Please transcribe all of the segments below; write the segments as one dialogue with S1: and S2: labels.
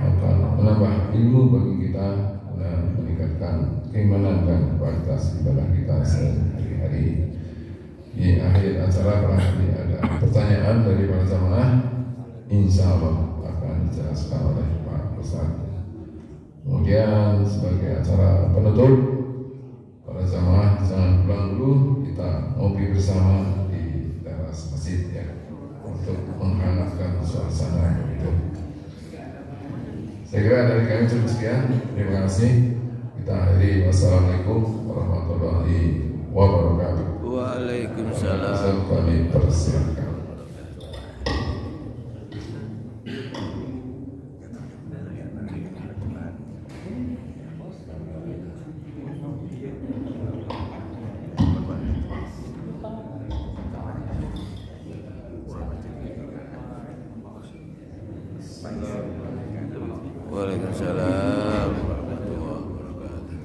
S1: akan menambah ilmu bagi kita dan meningkatkan keimanan dan kualitas ibadah kita sehari-hari. Di akhir acara barangkali ada pertanyaan dari para jamaah, insya Allah akan dijelaskan oleh Pak Ustadz. Kemudian sebagai acara penutup, para jamaah jangan pulang dulu, kita ngopi bersama di teras masjid ya, untuk menghangatkan suasana itu. Saya kira dari kami cukup sekian. Terima kasih. Kita akhiri. Wassalamualaikum warahmatullahi wabarakatuh.
S2: Waalaikumsalam.
S1: Kami persilakan.
S2: Waalaikumsalam warahmatullahi wabarakatuh.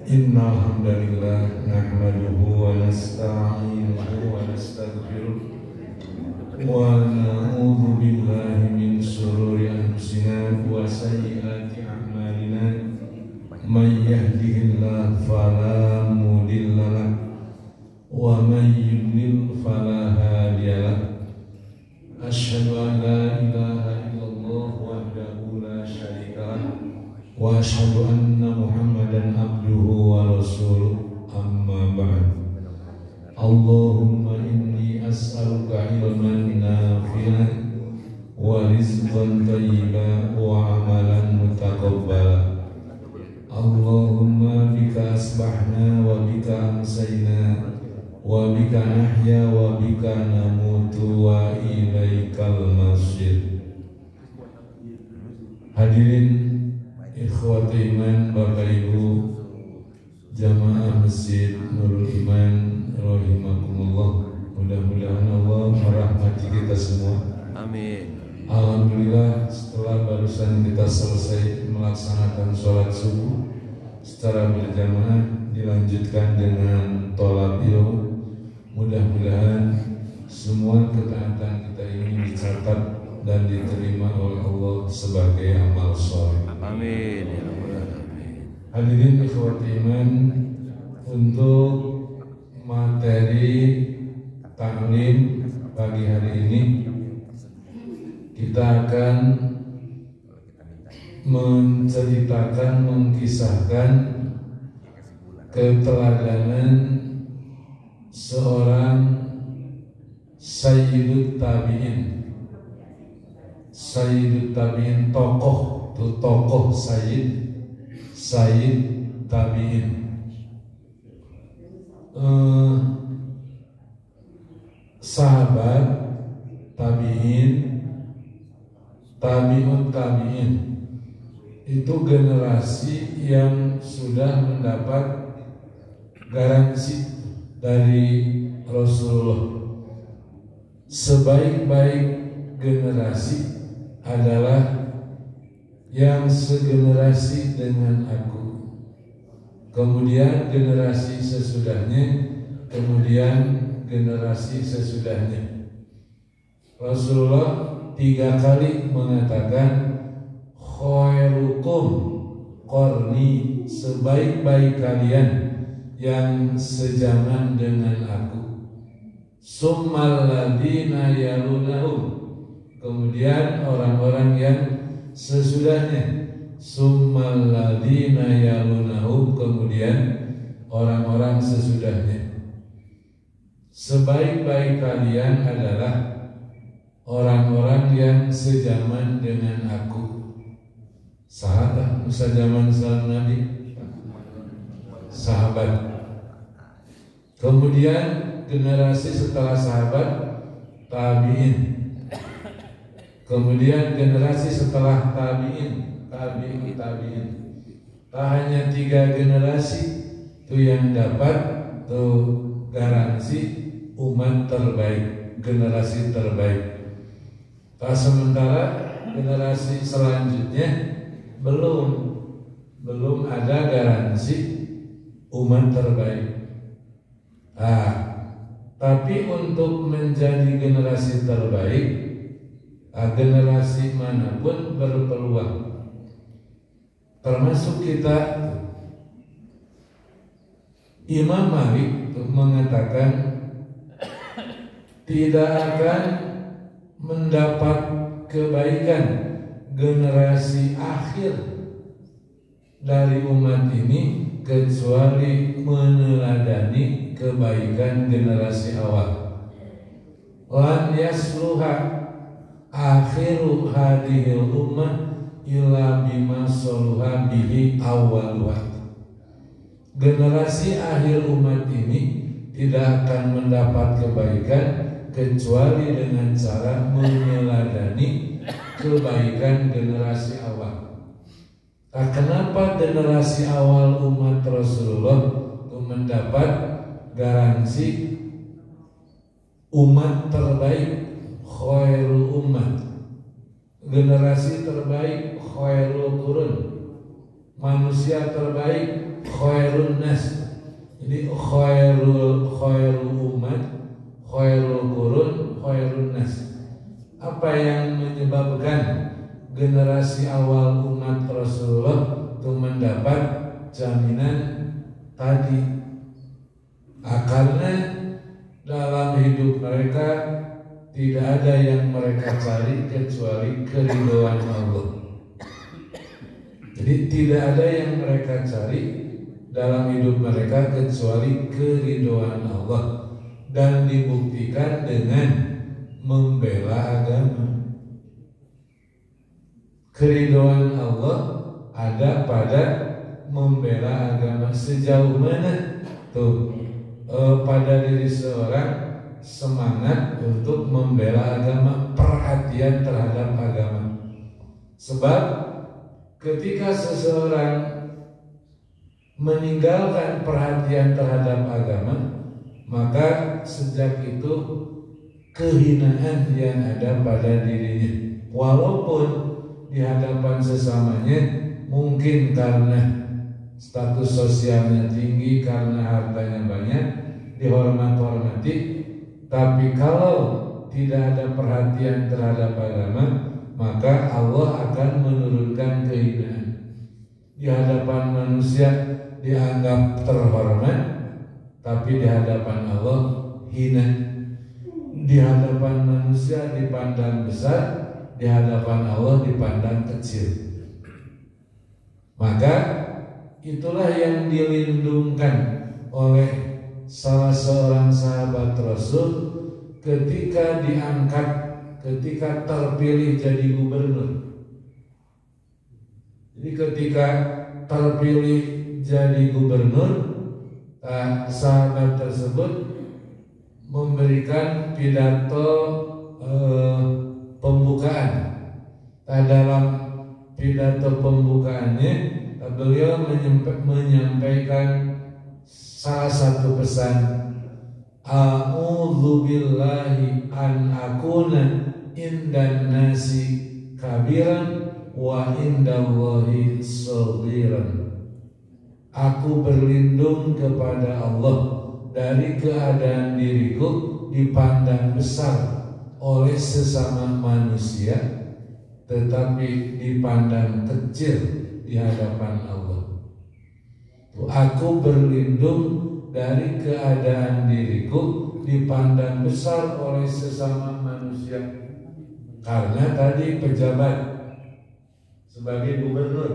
S3: Innal hamdalillah nahmaduhu wa nasta'inuhu wa nastaghfiruh wa na'udzu billahi min shururi anfusina wa sayyiati a'malina. May yahdihillahu fala mudilla lahu wa may yudlil fala hadiya lahu. Asyhadu an la ilaha illallah wahdahu la syarika lahu wa asyhadu anna Muhammadan abduhu wa rasuluh. Amma ba'd. Allahumma inni as'aluka ilman nafi'an wa rizqan thayyiban wa amalan mutaqabbala. Allahumma bika asbahna wa bika amsayna wa bika nahya wa bika namutu wa ilaikal masir. Hadirin ikhwati iman, Bapak Ibu jamaah Masjid Nurul Iman rahimakumullah. Mudah-mudahan Allah merahmati kita semua.
S2: Amin.
S3: Alhamdulillah, setelah barusan kita selesai melaksanakan sholat subuh secara berjamaah, dilanjutkan dengan tholab ilmu. Mudah-mudahan semua ketaatan kita ini dicatat dan diterima oleh Allah sebagai amal soleh.
S2: Amin. Ya Rabbal Alamin.
S3: Hadirin ikhwati iman, untuk materi taklim pagi hari ini kita akan menceritakan, mengkisahkan keteladanan seorang Sayyidut Tabi'in. Sayyidut Tabi'in, tokoh, itu tokoh Sayyid Tabi'in. Sahabat Tabi'in, Tabi'ut Tabi'in, itu generasi yang sudah mendapat garansi dari Rasulullah. Sebaik-baik generasi adalah yang segenerasi dengan aku. Kemudian generasi sesudahnya, kemudian generasi sesudahnya. Rasulullah 3 kali mengatakan khairukum qarni, sebaik-baik kalian yang sejaman dengan aku. Summal ladina yalunahum, kemudian orang-orang yang sesudahnya. Summal ladina yalunahum, kemudian orang-orang sesudahnya. Sebaik-baik kalian adalah orang-orang yang sejaman dengan aku. Sahabat sejaman sama Nabi, sahabat. Kemudian generasi setelah sahabat tabi'in. Kemudian generasi setelah tabi'in, tabi'in. Tak hanya 3 generasi itu yang dapat tuh garansi umat terbaik, generasi terbaik. Sementara generasi selanjutnya belum ada garansi umat terbaik. Tapi untuk menjadi generasi terbaik, generasi manapun berpeluang. Termasuk kita. Imam Malik mengatakan tidak akan mendapat kebaikan generasi akhir dari umat ini kecuali meneladani kebaikan generasi awal. Lan yasluha akhiru hadhil ummah illa bima saluha bihi awwaluha. Generasi akhir umat ini tidak akan mendapat kebaikan kecuali dengan cara meneladani kebaikan generasi awal. Kenapa generasi awal umat Rasulullah itu mendapat garansi umat terbaik, khairul umat, generasi terbaik, khairul qurun, manusia terbaik, khairun nas. Jadi khairul umat, khairul qurun, khairun nas. Apa yang menyebabkan generasi awal umat Rasulullah itu mendapat jaminan tadi? Karena dalam hidup mereka tidak ada yang mereka cari kecuali keridhaan Allah. Jadi tidak ada yang mereka cari dalam hidup mereka kecuali keridhaan Allah, dan dibuktikan dengan membela agama. Keridhaan Allah ada pada membela agama. Sejauh mana tuh pada diri seorang semangat untuk membela agama, perhatian terhadap agama. Sebab ketika seseorang meninggalkan perhatian terhadap agama, maka sejak itu kehinaan yang ada pada dirinya, walaupun di hadapan sesamanya mungkin karena status sosialnya tinggi, karena hartanya banyak, dihormati, tapi kalau tidak ada perhatian terhadap agama, maka Allah akan menurunkan kehinaan. Di hadapan manusia dianggap terhormat, tapi di hadapan Allah hina. Di hadapan manusia dipandang besar, di hadapan Allah dipandang kecil. Maka itulah yang dilindungkan oleh salah seorang sahabat Rasul ketika diangkat, ketika terpilih jadi gubernur. Jadi ketika terpilih jadi gubernur, sahabat tersebut memberikan pidato pembukaan. Dalam pidato pembukaannya beliau menyampaikan salah satu pesan, a'udzu billahi an akuna indan nasi kabiran wa indallahi saghiran. Aku berlindung kepada Allah dari keadaan diriku dipandang besar oleh sesama manusia, tetapi dipandang kecil di hadapan Allah. Aku berlindung dari keadaan diriku dipandang besar oleh sesama manusia, karena tadi pejabat sebagai gubernur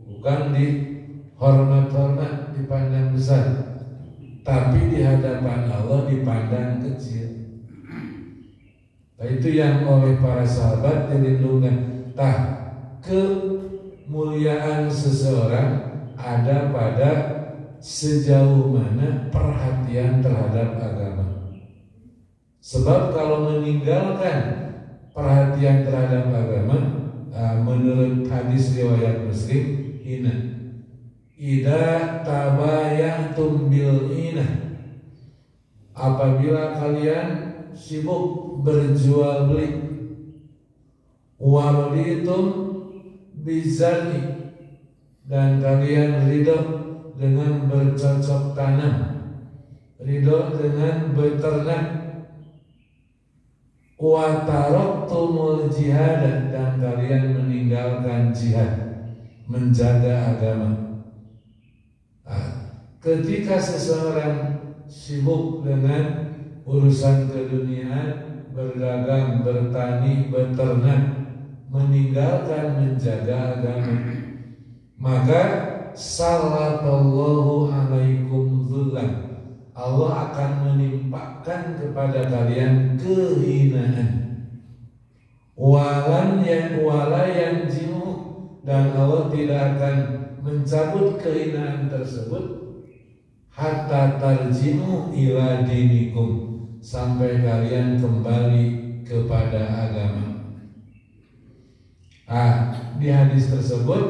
S3: bukan dihormat-hormat, dipandang besar, tapi di hadapan Allah dipandang kecil. Nah, itu yang oleh para sahabat dilindungi. Kemuliaan seseorang ada pada sejauh mana perhatian terhadap agama. Sebab kalau meninggalkan perhatian terhadap agama, menurut hadis riwayat Muslim, hina. Idza tabayatum bil inah, apabila kalian sibuk berjual beli, waraditum bizani, dan kalian ridho dengan bercocok tanam, ridho dengan beternak, wa taraktumul jihad, dan kalian meninggalkan jihad, menjaga agama. Ketika seseorang sibuk dengan urusan keduniaan, berdagang, bertani, beternak, meninggalkan menjaga agama, maka sallallahu alaikum dzullan, Allah akan menimpakan kepada kalian kehinaan. Wala yanjimu, dan Allah tidak akan mencabut kehinaan tersebut hatta tarjimu ila dinikum, sampai kalian kembali kepada agama. Di hadis tersebut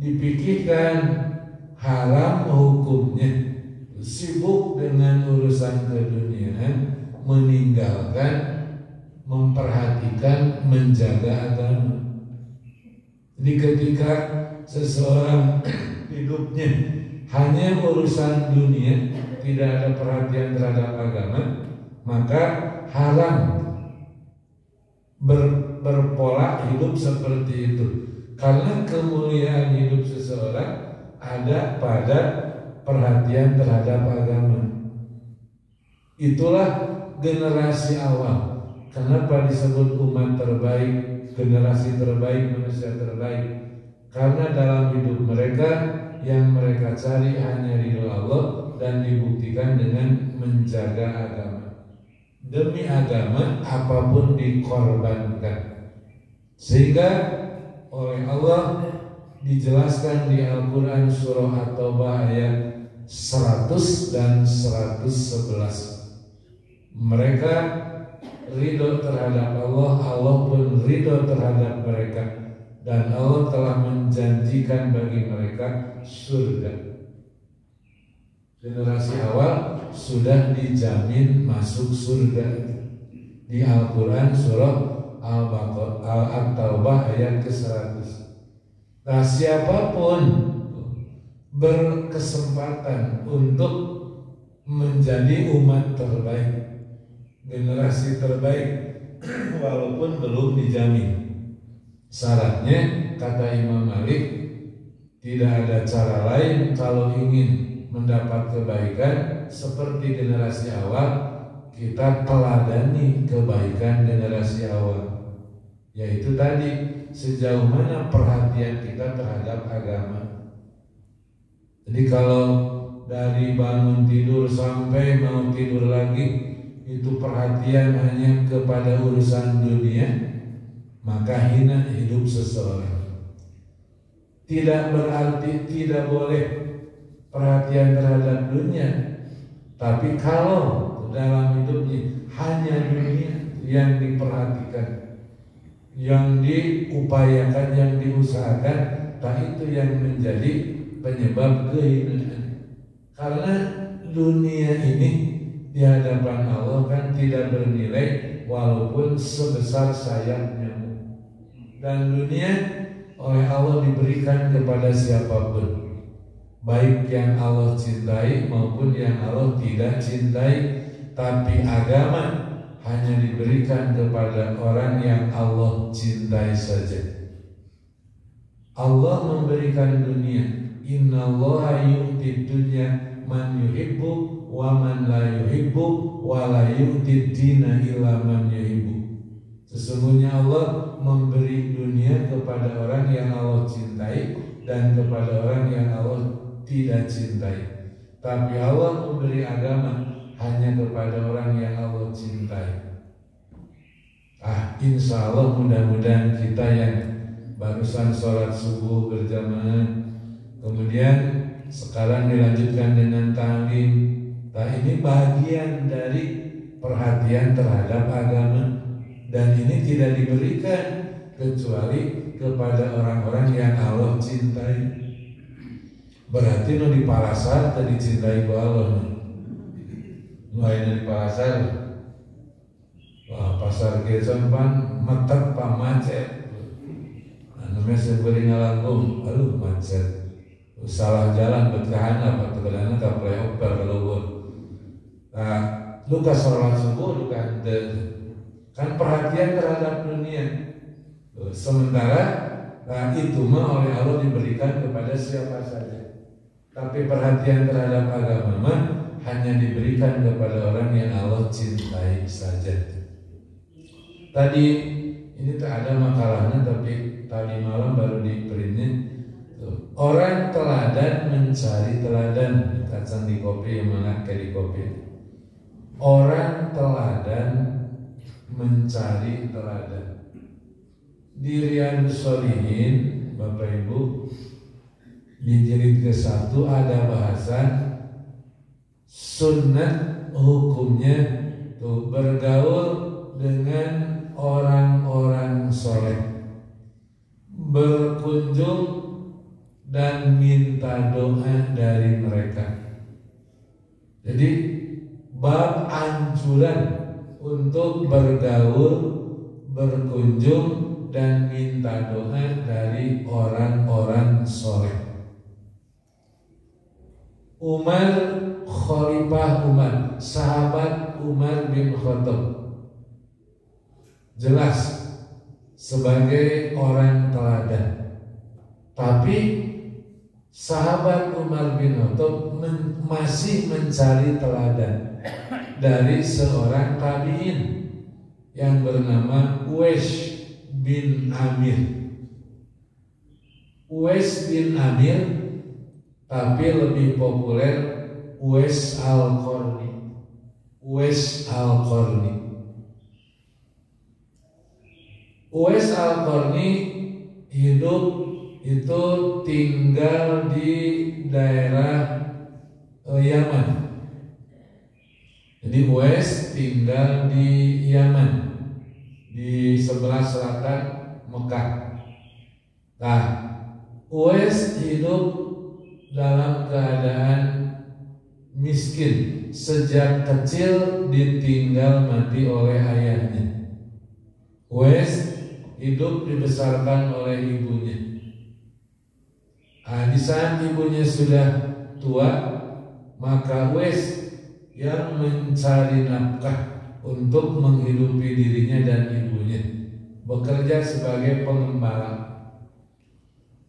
S3: dipikirkan haram hukumnya sibuk dengan urusan keduniaan, meninggalkan memperhatikan menjaga agama. Jadi ketika seseorang hidupnya hanya urusan dunia, tidak ada perhatian terhadap agama, maka haram berpola hidup seperti itu. Karena kemuliaan hidup seseorang ada pada perhatian terhadap agama. Itulah generasi awal. Kenapa disebut umat terbaik, generasi terbaik, manusia terbaik? Karena dalam hidup mereka yang mereka cari hanya ridho Allah, dan dibuktikan dengan menjaga agama. Demi agama apapun dikorbankan. Sehingga oleh Allah dijelaskan di Al-Quran surah At-Taubah ayat 100 dan 111. Mereka ridho terhadap Allah, Allah pun ridho terhadap mereka, dan Allah telah menjanjikan bagi mereka surga. Generasi awal sudah dijamin masuk surga di Al-Quran surah At-Taubah ayat ke-100. Nah, siapapun berkesempatan untuk menjadi umat terbaik, generasi terbaik, walaupun belum dijamin. Syaratnya, kata Imam Malik, tidak ada cara lain kalau ingin mendapat kebaikan seperti generasi awal, kita teladani kebaikan generasi awal, yaitu tadi sejauh mana perhatian kita terhadap agama. Jadi kalau dari bangun tidur sampai mau tidur lagi itu perhatian hanya kepada urusan dunia, maka hina hidup seseorang. Tidak berarti tidak boleh perhatian terhadap dunia, tapi kalau dalam hidupnya hanya dunia yang diperhatikan, yang diupayakan, yang diusahakan, tak itu yang menjadi penyebab kehinaan. Karena dunia ini di hadapan Allah kan tidak bernilai walaupun sebesar sayap nyamuk. Dan dunia oleh Allah diberikan kepada siapapun, baik yang Allah cintai maupun yang Allah tidak cintai. Tapi agama hanya diberikan kepada orang yang Allah cintai saja. Allah memberikan dunia. Innallaha yu'tid dunya man yuhibbu wa man la yuhibbu wa la yu'tid dina illa man yuhibbu. Sesungguhnya Allah memberi dunia kepada orang yang Allah cintai dan kepada orang yang Allah tidak cintai. Tapi Allah memberi agama hanya kepada orang yang Allah cintai. Insya Allah mudah-mudahan kita yang barusan sholat subuh berjamaah, kemudian sekarang dilanjutkan dengan ta'lim. Ini bagian dari perhatian terhadap agama, dan ini tidak diberikan kecuali kepada orang-orang yang Allah cintai. Berarti no di parasar tadi dicintai ku Allah. Mulai dari pasar, pasar Gesampan metek pamacet, namanya seberi ngalanggung, aduh macet. salah jalan berkahana atau kadang ka playoper keluar. Nah, luka sholat subuh luka kan perhatian terhadap dunia. Sementara itu mah oleh Allah diberikan kepada siapa saja. Tapi perhatian terhadap agama mah hanya diberikan kepada orang yang Allah cintai saja. Tadi ini tak ada makalahnya, tapi tadi malam baru di printnya. Orang teladan mencari teladan, kacang di kopi yang mana kayak di kopi. Orang teladan mencari teladan. Di Riyadhus Shalihin, Bapak Ibu, di jilid ke-1 ada bahasan sunnah hukumnya tuh bergaul dengan orang-orang soleh, berkunjung dan minta doa dari mereka. Jadi bab anjuran untuk bergaul, berkunjung dan minta doa dari orang-orang soleh. Umar, Khalifah Umar, sahabat Umar bin Khattab, jelas sebagai orang teladan. Tapi sahabat Umar bin Khattab masih mencari teladan dari seorang tabi'in yang bernama Uwais bin Amir. Uwais bin Amir, tapi lebih populer Uwais Al-Qarni. Uwais Al-Qarni. Uwais Al-Qarni hidup itu tinggal di daerah Yaman. Jadi Uwais tinggal di Yaman, di sebelah selatan Mekah. Nah, Uwais hidup dalam keadaan miskin, sejak kecil ditinggal mati oleh ayahnya. Uwais hidup dibesarkan oleh ibunya. Di saat ibunya sudah tua, maka Uwais yang mencari nafkah untuk menghidupi dirinya dan ibunya, bekerja sebagai pengembala.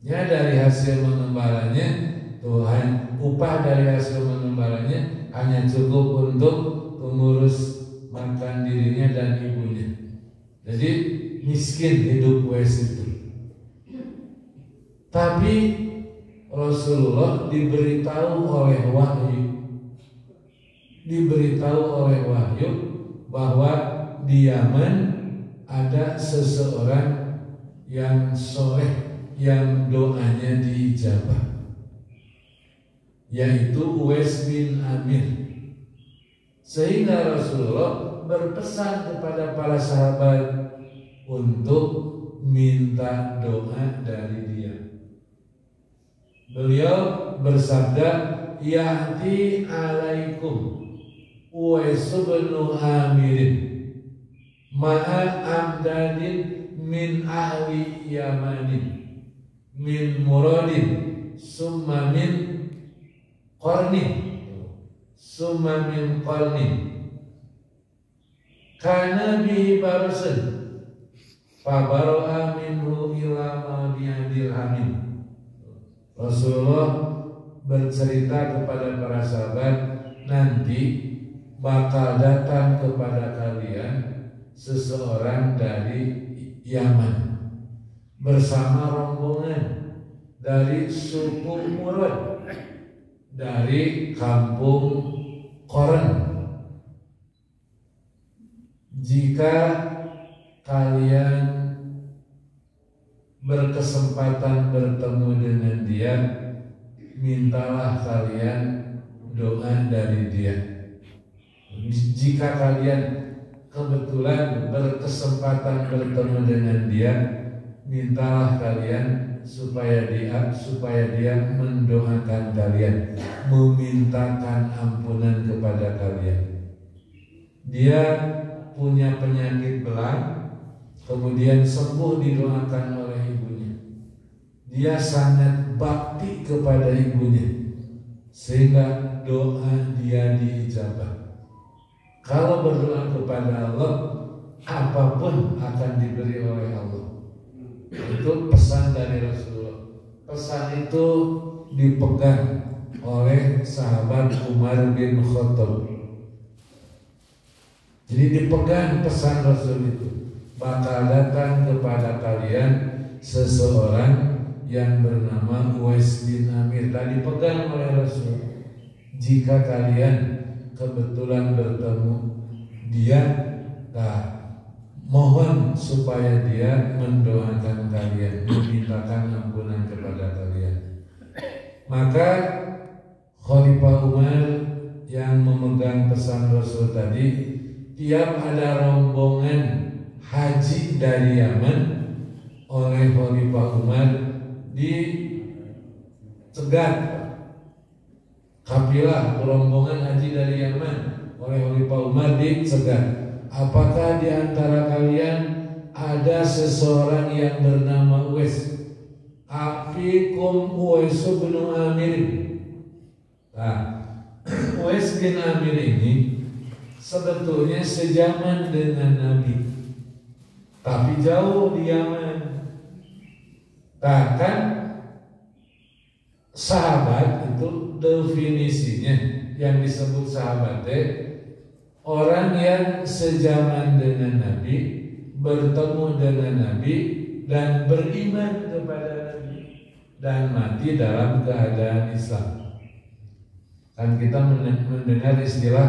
S3: Ya, dari hasil mengembalanya, Tuhan upah dari hasil mengembalanya hanya cukup untuk mengurus makan dirinya dan ibunya. Jadi miskin hidup Uwais itu. Tapi Rasulullah diberitahu oleh wahyu bahwa di Yaman ada seseorang yang soleh yang doanya diijabah, yaitu Uwais bin Amir. Sehingga Rasulullah berpesan kepada para sahabat untuk minta doa dari dia. Beliau bersabda, "Yahdi alaikum Uwais bin Amir ma'a amdadin min ahli Yamanin min muradin summa min qarni kana bihi barasun fabaro'a minhu ila ma'biyadil hamid." Rasulullah bercerita kepada para sahabat, nanti bakal datang kepada kalian seseorang dari Yaman bersama rombongan dari suku Murad, dari kampung Qoran. Jika kalian berkesempatan bertemu dengan dia, mintalah kalian doa dari dia. Jika kalian kebetulan berkesempatan bertemu dengan dia, mintalah kalian supaya dia mendoakan kalian, memintakan ampunan kepada kalian. Dia punya penyakit belang, kemudian sembuh didoakan oleh ibunya. dia sangat bakti kepada ibunya sehingga doa dia diijabah. Kalau berdoa kepada Allah, apapun akan diberi oleh Allah. Itu pesan dari Rasulullah. Pesan itu dipegang oleh sahabat Umar bin Khattab. Jadi dipegang pesan Rasul itu, bakal datang kepada kalian seseorang yang bernama Uwais bin Amir. Tadi dipegang oleh Rasul. Jika kalian kebetulan bertemu dia, mohon supaya dia mendoakan kalian, memintakan ampunan kepada kalian. Maka Khalifah Umar yang memegang pesan Rasul tadi, tiap ada rombongan haji dari Yaman oleh Khalifah Umar dicegat. Kafilah rombongan haji dari Yaman oleh Khalifah Umar dicegat. Apakah di antara kalian ada seseorang yang bernama Uwais? Afikum Uwais bin Amir. Uwais bin Amir ini sebetulnya sejaman dengan Nabi, tapi jauh di Yaman. Kan sahabat itu definisinya yang disebut sahabat orang yang sejaman dengan Nabi, bertemu dengan Nabi dan beriman kepada Nabi dan mati dalam keadaan Islam. Kan kita mendengar istilah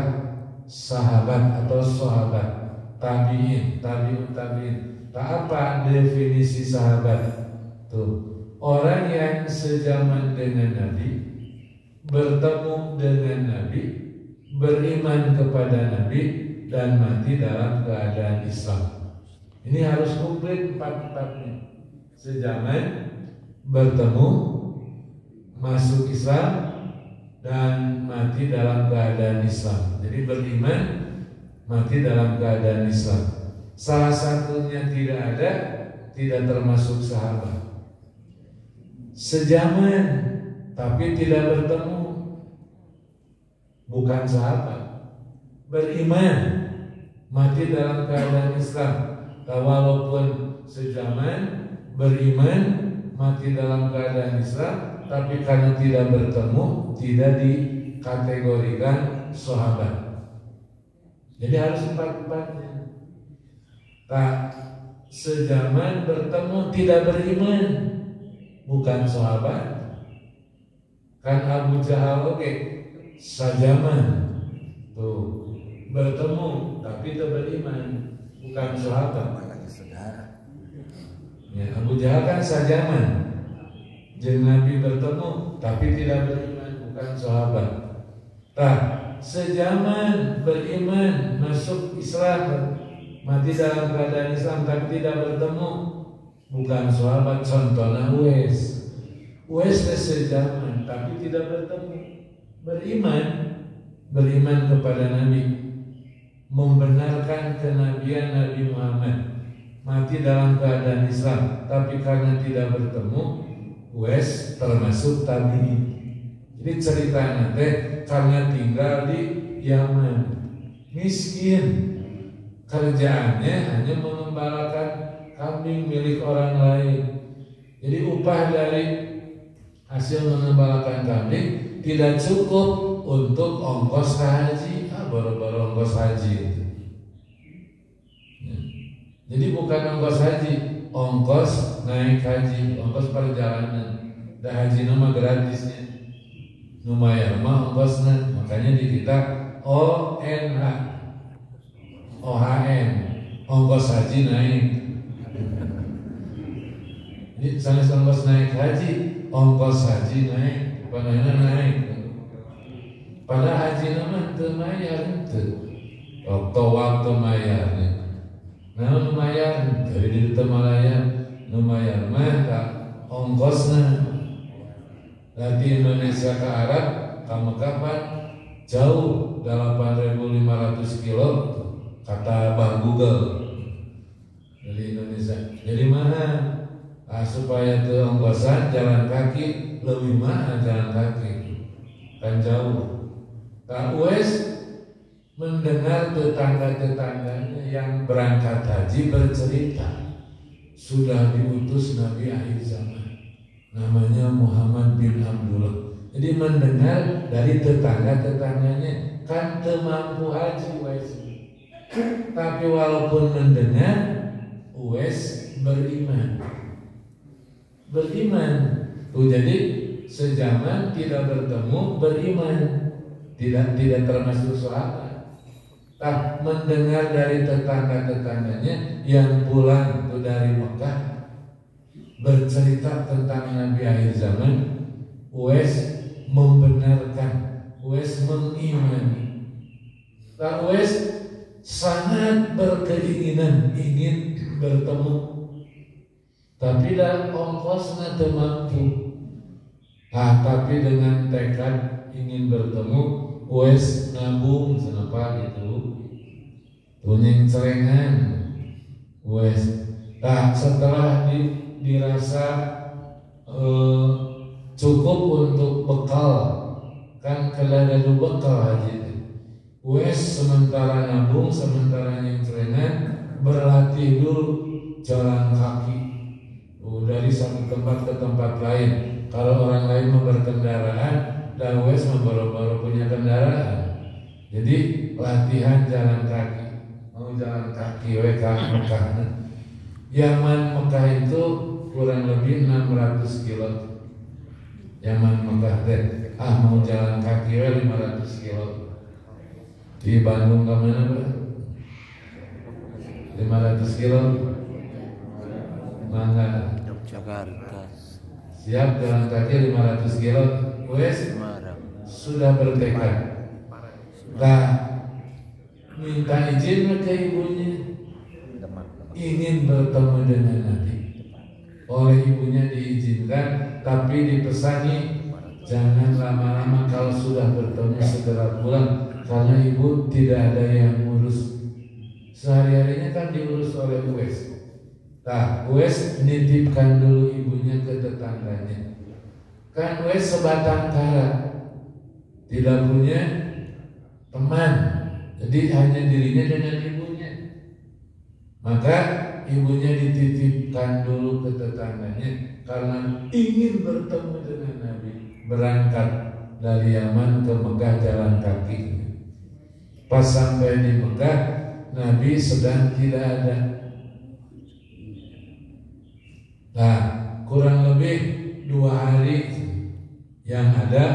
S3: sahabat atau sahabat, tabiin, tabiut tabiin. Apa definisi sahabat? Tuh, orang yang sejaman dengan Nabi, bertemu dengan Nabi, beriman kepada Nabi dan mati dalam keadaan Islam. Ini harus komplit empat-empatnya. Sejaman, bertemu, masuk Islam, dan mati dalam keadaan Islam. Jadi beriman, mati dalam keadaan Islam. Salah satunya tidak ada, tidak termasuk sahabat. Sejaman tapi tidak bertemu, bukan sahabat. Beriman, mati dalam keadaan Islam. Walaupun sejaman, beriman, mati dalam keadaan Islam, tapi karena tidak bertemu, tidak dikategorikan sahabat. Jadi harus empat-empatnya. Sejaman, bertemu, tidak beriman, bukan sahabat. Kan Abu Jahal sajaman, tuh bertemu tapi tidak beriman, bukan sahabat. Ya, Abu Jahal kan sajaman, jeung Nabi bertemu tapi tidak beriman, bukan sahabat. Sejaman, beriman, masuk Islam, mati dalam keadaan Islam tapi tidak bertemu, bukan sahabat. Contohnya Uwais sejaman tapi tidak bertemu, beriman kepada Nabi, membenarkan kenabian Nabi Muhammad, mati dalam keadaan Islam tapi karena tidak bertemu, Uwais termasuk tabi'in. Jadi ceritanya karena tinggal di Yaman, miskin, kerjaannya hanya mengembalakan kambing milik orang lain. Jadi upah dari hasil mengembalakan kambing tidak cukup untuk ongkos haji, baru-baru ongkos haji. Jadi bukan ongkos haji, ongkos naik haji, ongkos perjalanan. Dah haji nama gratisnya, lumayan mah ongkosnya. Makanya di kita ONH, OHN, ongkos haji naik. Jadi sanes ongkos naik haji, ongkos haji naik, padahal naik. Pada haji nama temayar itu, waktu mayarnya. Nah lumayan dari di Tamalaya, lumayan mah ongkosnya. Dari Indonesia ke Arab, kamu kapan? Jauh, 8.500 kilo, kata Bang Google dari Indonesia. Jadi mana? Supaya itu ongkos ongkosan jalan kaki lebih mahal jalan kaki kan jauh. Uwais mendengar tetangga-tetangganya yang berangkat haji bercerita sudah diutus Nabi akhir zaman namanya Muhammad bin Abdullah. Jadi mendengar dari tetangga-tetangganya kan mampu haji Uwais. Tapi walaupun mendengar Uwais beriman. Tuh jadi sejaman tidak bertemu beriman. Tidak termasuk sahabat. Mendengar dari tetangga-tetangganya yang pulang itu dari Mekah bercerita tentang Nabi akhir zaman, Uwais membenarkan, Uwais mengimani. Uwais sangat berkeinginan ingin bertemu, tapi dalam ongkosnya tidak mampu. Tapi dengan tekad ingin bertemu, Uwais nabung senapa gitu, tunyeng cerengan Uwais. Setelah dirasa cukup untuk bekal, kan kelada dulu bekal haji. Uwais sementara nabung, sementara yang cerengan berlatih dulu jalan kaki dari satu tempat ke tempat lain. Kalau orang lain berkendaraan, dan Uwais baru punya kendaraan. Jadi latihan jalan kaki. Mau jalan kaki ke Mekah. Yaman Mekah itu kurang lebih 600 kilo. Yaman Mekah deh. Mau jalan kaki 500 kilo. Di Bandung ke mana, Pak? 500 kilo. Mangga.
S2: Jakarta.
S3: Siap jalan kaki 500 kilo. Uwais sudah bertekad. Minta izin ke ibunya, ingin bertemu dengan Nabi. Oleh ibunya diizinkan, tapi dipesani jangan lama-lama, kalau sudah bertemu segera pulang, karena ibu tidak ada yang ngurus. Sehari-harinya kan diurus oleh Uwais. Uwais nitipkan dulu ibunya ke tetangganya. Kan Uwais sebatang kara, tidak punya teman, jadi hanya dirinya dengan ibunya. Maka ibunya dititipkan dulu ke tetangganya karena ingin bertemu dengan Nabi. Berangkat dari Yaman ke Mekah jalan kaki. Pas sampai di Mekah, Nabi sedang tidak ada. Kurang lebih 2 hari yang ada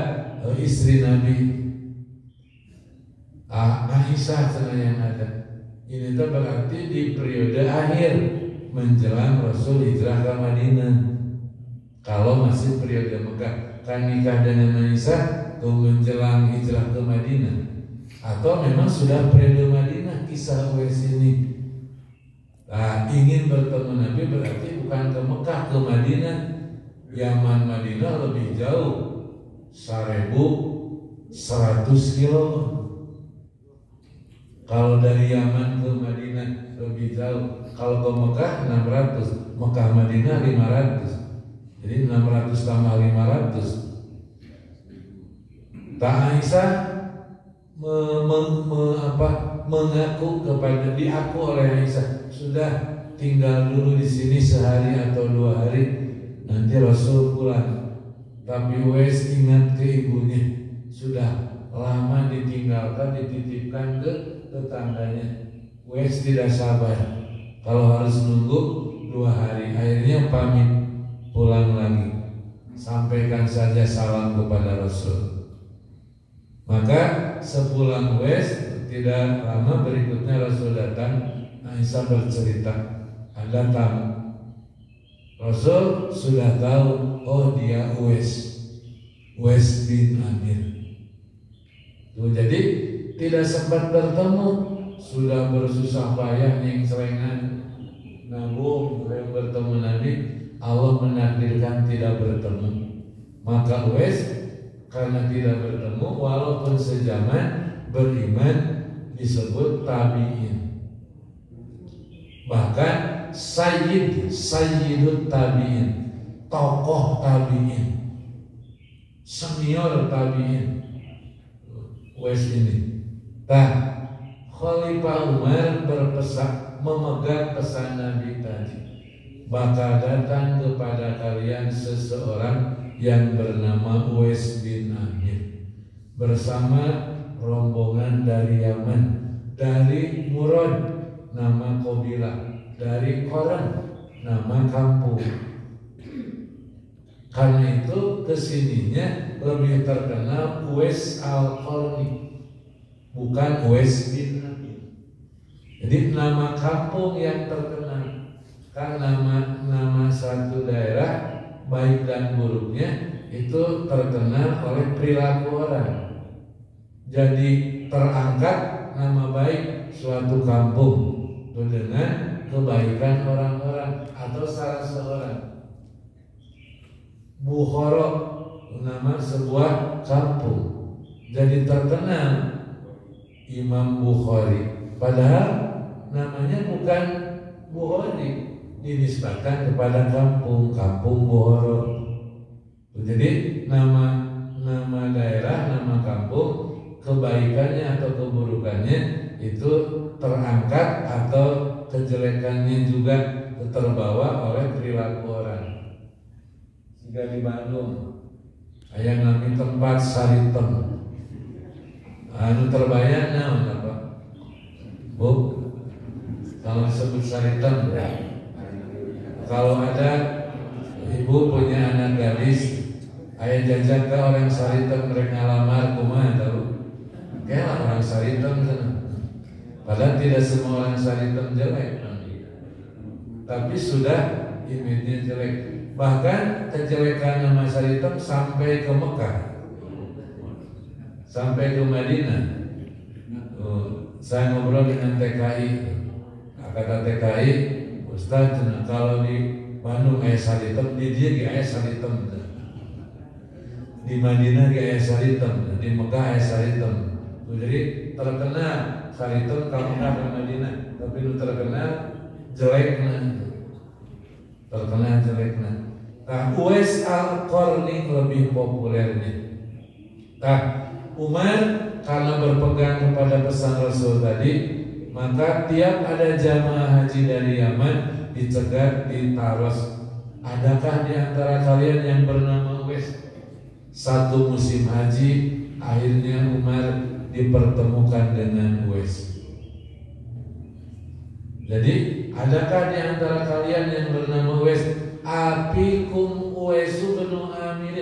S3: istri Nabi Aisyah sana yang ada. Ini tuh berarti di periode akhir menjelang Rasul hijrah ke Madinah. Kalau masih periode Mekah, kan nikah dengan Aisyah tuh menjelang hijrah ke Madinah. Atau memang sudah periode Madinah kisah Uwais ini. Ingin bertemu Nabi berarti bukan ke Mekah, ke Madinah. Yaman Madinah lebih jauh, 1.100 kilo. Kalau dari Yaman ke Madinah lebih jauh. Kalau ke Mekah 600, Mekah Madinah 500. Jadi 600 tambah 500. Aisyah mengaku kepada diaku oleh Aisyah, sudah tinggal dulu di sini sehari atau 2 hari, nanti Rasul pulang. Tapi Uwais ingat ke ibunya, sudah lama ditinggalkan, dititipkan ke tetangganya. Uwais tidak sabar, kalau harus nunggu 2 hari. Akhirnya pamit pulang lagi, sampaikan saja salam kepada Rasul. Maka sepulang Uwais, tidak lama berikutnya Rasul datang. Aisyah bercerita, ada tamu. Rasul sudah tahu, oh dia Uwais bin Amir. Jadi tidak sempat bertemu, sudah bersusah payah yang serengan nabung bertemu Nabi. Allah menakdirkan tidak bertemu. Maka Uwais karena tidak bertemu, walaupun sejaman beriman, disebut tabi'in. Bahkan sayyidut tabi'in. tokoh tabi'in, senior tabi'in, Uwais ini. Khalifah Umar memegang pesan Nabi tadi, bakal datang kepada kalian seseorang yang bernama Uwais bin Amir bersama rombongan dari Yaman, dari Murad nama kabilah, dari Qaran nama kampung. Karena itu kesininya lebih terkenal Uwais al-Qarni, bukan Uwais bin Amir. Jadi nama kampung yang terkenal, kan nama satu daerah baik dan buruknya itu terkenal oleh perilaku orang. Jadi terangkat nama baik suatu kampung dengan kebaikan orang-orang atau salah seorang. Bukhara nama sebuah kampung, jadi terkenal Imam Bukhari, padahal namanya bukan Bukhari, dinisbatkan kepada kampung Bukhara. Jadi nama daerah, nama kampung, kebaikannya atau keburukannya itu terangkat atau kejelekannya juga terbawa oleh perilaku orang. Jika di Bandung aya nami tempat saritem, anu terbayang naon apa? Bu, kalau disebut saritem, kalau ada ibu punya anak gadis, ayah jajak ke orang saritem mereka lamar, kumaha tahu? Kayak orang saritem sana. Padahal tidak semua orang saritem jelek, tapi sudah image-nya jelek. Bahkan kejelekan nama saritem sampai ke Mekah, sampai ke Madinah. Saya ngobrol dengan TKI, kata TKI, Ustaz, kalau di Bandung ayah saritem, di dia ayah saritem, di Madinah ayah saritem, di Mekah ayah saritem. Jadi terkenal saritem kalau Mekah dan Madinah, tapi lu terkenal jeleknya, terkenal jeleknya. Uwais al-Qarni lebih populernya. Umar karena berpegang kepada pesan Rasul tadi, maka tiap ada jamaah haji dari Yaman dicegat, ditaros. Adakah di antara kalian yang bernama Uwais? Satu musim haji, akhirnya Umar dipertemukan dengan Uwais. Jadi, adakah di antara kalian yang bernama Uwais? Apikum Uwaisu bin Amir.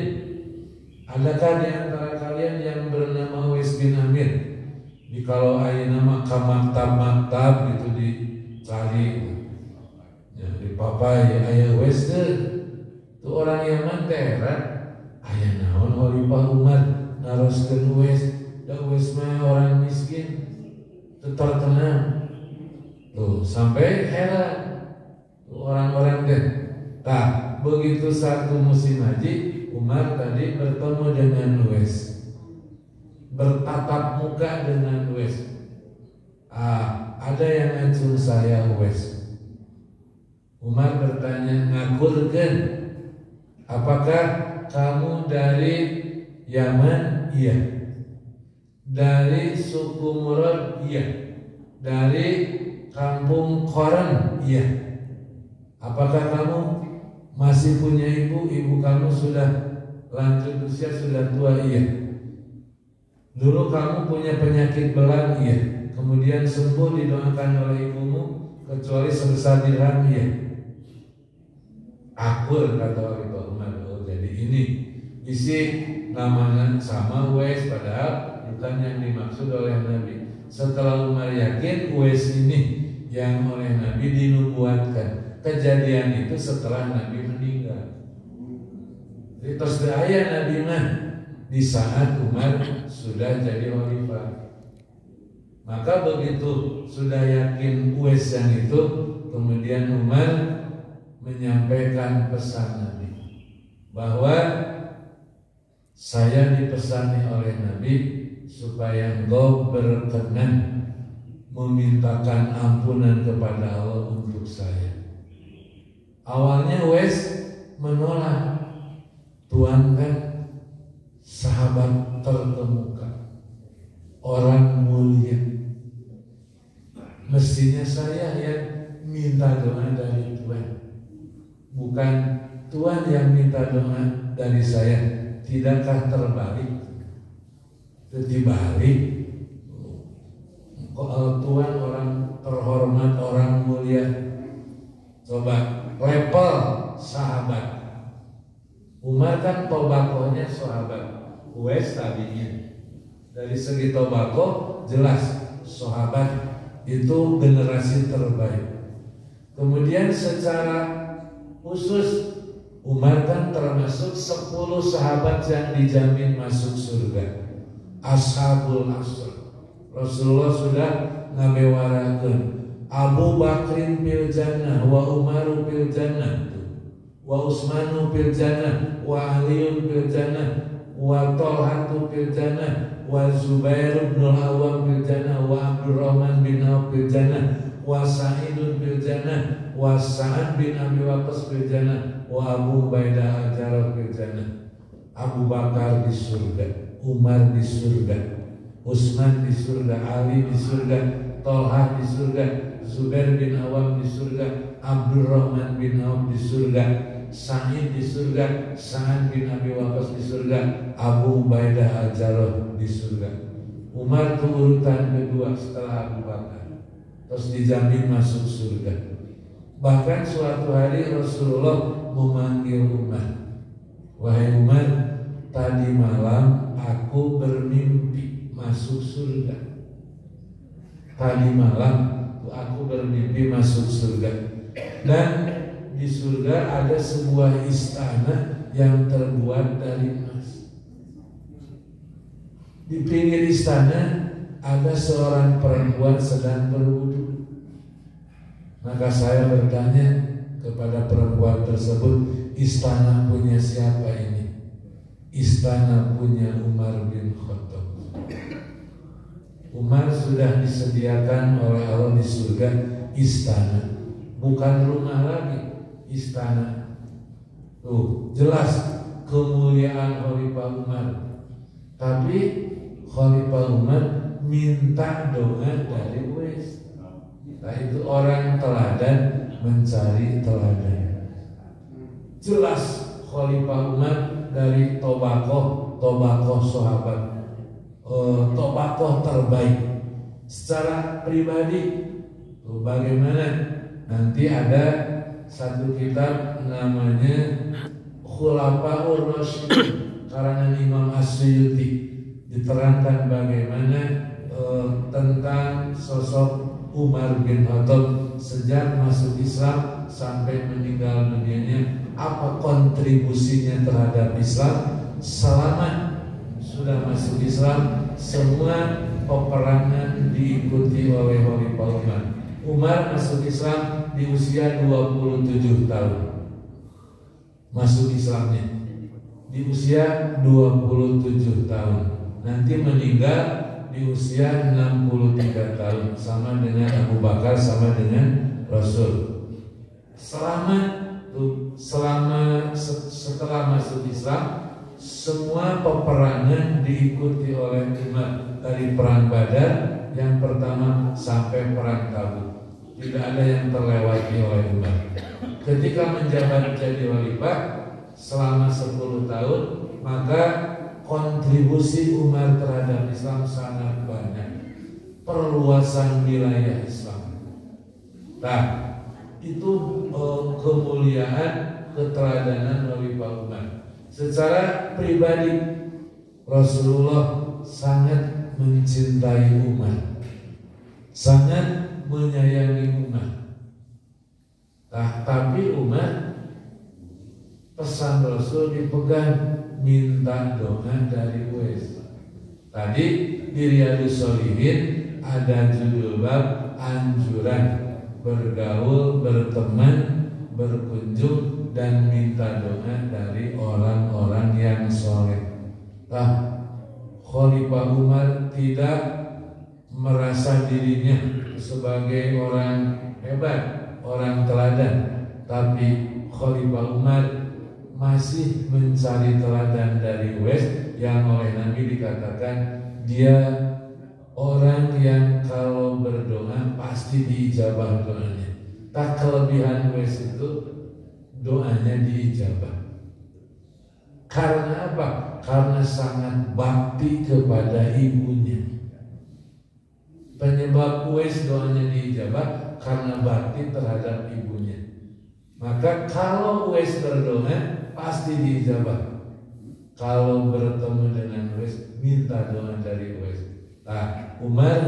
S3: Adakah di antara kalian yang bernama Uwais bin Amir? Di kalau ayat nama maktab gitu dicari, ya, di papai ayat Uwais itu orang Yaman terat. Ayat naon Khalifah Umar naroskeun Uwais, da Uwais mah orang miskin, terkenal. Tuh sampai heran tuh orang-orang teh. Begitu satu musim haji, Umar tadi bertemu dengan Uwais, bertatap muka dengan Uwais. Ada yang ngacung saya Uwais. Umar bertanya, ngakurkeun, apakah kamu dari Yaman? Iya. Dari suku Murad? Iya. Dari kampung Qaran? Iya. Apakah kamu masih punya ibu? Ibu kamu sudah lanjut usia, sudah tua? Iya. Dulu kamu punya penyakit belang? Iya. Kemudian sembuh didoakan oleh ibumu kecuali sebesar dirham? Iya. Akur, kata Khalifah Umar. Oh, jadi ini isi namanya sama Uwais, padahal bukan yang dimaksud oleh Nabi. Setelah Umar yakin Uwais ini yang oleh Nabi dinubuatkan. Kejadian itu setelah Nabi meninggal. Jadi terus ayat Nabi mah di saat Umar sudah jadi khalifah. Maka begitu sudah yakin Uwais yang itu, kemudian Umar menyampaikan pesan Nabi bahwa saya dipesani oleh Nabi supaya engkau berkenan memintakan ampunan kepada Allah untuk saya. Awalnya Uwais menolak. Tuhan kan sahabat terkemuka, orang mulia. Mestinya saya yang minta doa dari Tuhan, bukan Tuhan yang minta doa dari saya. Tidakkah terbalik? Dibalik. Tuhan orang terhormat, orang mulia. Coba level sahabat. Umar kan tobakohnya sahabat. Uwais tadinya. Dari segi tobako jelas sahabat itu generasi terbaik. Kemudian secara khusus Umar kan termasuk 10 sahabat yang dijamin masuk surga. Ashabul Asr. Rasulullah sudah ngabewarakeun Abu Bakrin fil jannah wa Umaru fil jannah wa Utsmanu fil jannah wa Aliun fil jannah wa Thalhatu fil jannah wa Zubair bin Al-Awwam fil jannah wa Abdurrahman bin Auf fil jannah wa Sa'idun fil jannah wa Sa'ad bin Abi Waqqas fil jannah wa Abu Ubaidah al-Jarrah fil jannah. Abu Bakar di surga, Umar di surga, Utsman di surga, Ali di surga, Thalhah di surga, Zubair bin Awam di surga, Abdurrahman bin Auf di surga, Sa'id di surga, Sa'ad bin Abi Waqqas di surga, Abu Ubaidah al-Jarrah di surga. Umar itu urutan kedua setelah Abu Bakar, terus dijamin masuk surga. Bahkan suatu hari Rasulullah memanggil Umar, wahai Umar, tadi malam aku bermimpi masuk surga. Tadi malam aku bermimpi masuk surga. Dan di surga ada sebuah istana yang terbuat dari emas. Di pinggir istana ada seorang perempuan sedang berwudu. Maka saya bertanya kepada perempuan tersebut, istana punya siapa ini? Istana punya Umar bin Khattab. Umar sudah disediakan oleh Allah di surga istana, bukan rumah lagi, istana. Tuh, jelas kemuliaan Khalifah Umar. Tapi Khalifah Umar minta doa dari Uwais. Nah, itu orang teladan mencari teladan. Jelas Khalifah Umar dari tobakoh sahabat, tobakoh terbaik. Secara pribadi, bagaimana? Nanti ada satu kitab namanya Khulafaur Rasyidin karangan Imam As-Suyuti, diterangkan bagaimana tentang sosok Umar bin Khattab sejak masuk Islam sampai meninggal dunianya, apa kontribusinya terhadap Islam. Selama sudah masuk Islam, semua peperangan diikuti oleh Khalifah Umar. Umar masuk Islam di usia 27 tahun. Masuk Islamnya di usia 27 tahun. Nanti meninggal di usia 63 tahun, sama dengan Abu Bakar, sama dengan Rasul. Setelah masuk Islam, semua peperangan diikuti oleh Umar, dari perang Badar yang pertama sampai perang Tabuk. Tidak ada yang terlewati oleh Umar. Ketika menjabat jadi khalifah selama 10 tahun, maka kontribusi Umar terhadap Islam sangat banyak. Perluasan wilayah Islam. Nah, itu kemuliaan, keteladanan Khalifah Umar. Secara pribadi, Rasulullah sangat mencintai Umar, sangat menyayangi Umar. Nah, tapi Umar, pesan Rasul dipegang, minta doa dari Uwais. Tadi di Riyadhus Shalihin ada judul bab anjuran bergaul, berteman, berkunjung dan minta doa dari orang-orang yang soleh. Nah, Khalifah Umar tidak merasa dirinya sebagai orang hebat, orang teladan, tapi Khalifah Umar masih mencari teladan dari Uwais yang oleh Nabi dikatakan dia orang yang kalau berdoa pasti diijabah doanya. Tak kelebihan Uwais itu doanya diijabah. Karena apa? Karena sangat bakti kepada ibunya. Penyebab Uwais doanya diijabah karena bakti terhadap ibunya. Maka kalau Uwais berdoa pasti diijabah. Kalau bertemu dengan Uwais minta doa dari Uwais. Nah, Umar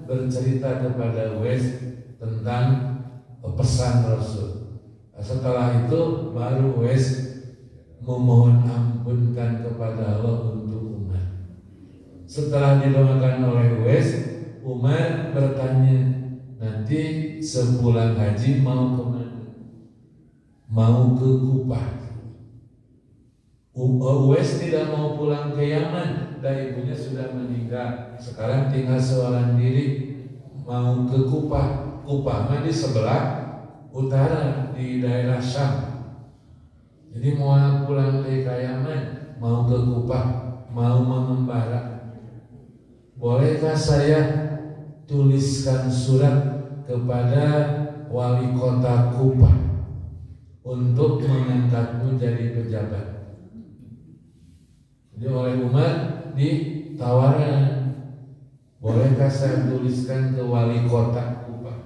S3: bercerita kepada Uwais tentang pesan Rasul. Setelah itu baru Uwais memohon ampunkan kepada Allah untuk Umar. Setelah didoakan oleh Uwais, Umar bertanya, nanti sepulang haji mau kemana? Mau ke Kupah. Uwais tidak mau pulang ke Yaman, dan ibunya sudah meninggal. Sekarang tinggal seorang diri, mau ke Kupah. Kupah di sebelah utara di daerah Syam. Jadi mau pulang ke Yaman, mau ke Kupah, mau mengembara. Bolehkah saya tuliskan surat kepada wali kota Kupah untuk mengangkatmu jadi pejabat? Jadi oleh Umar ditawarkan, bolehkah saya tuliskan ke wali kota Kupah?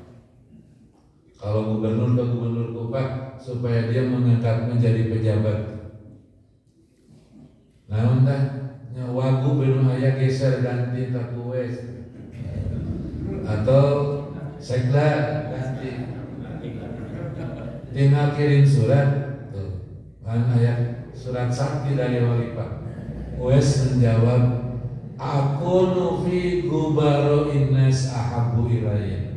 S3: Kalau gubernur ke gubernur Kupah supaya dia mengangkat menjadi pejabat. Nah, entah nyawagu benu aya geser ganti tak Uwais atau sekda ganti. Tinggal kirim surat tuh. Kan aya surat sakti dari wali Pak. Uwais menjawab, aku nufi gubaro innas ahabu ilayya.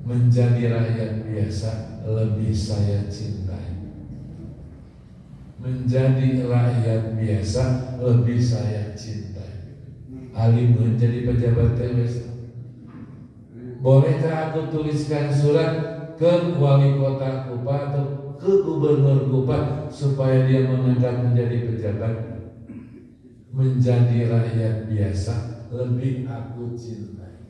S3: Menjadi rakyat biasa lebih saya cintai. Menjadi rakyat biasa lebih saya cintai. Alim menjadi pejabat Uwais. Bolehkah aku tuliskan surat ke wali kota Kupah atau ke gubernur Kupah supaya dia mengangkat menjadi pejabat? Menjadi rakyat biasa lebih aku cintai.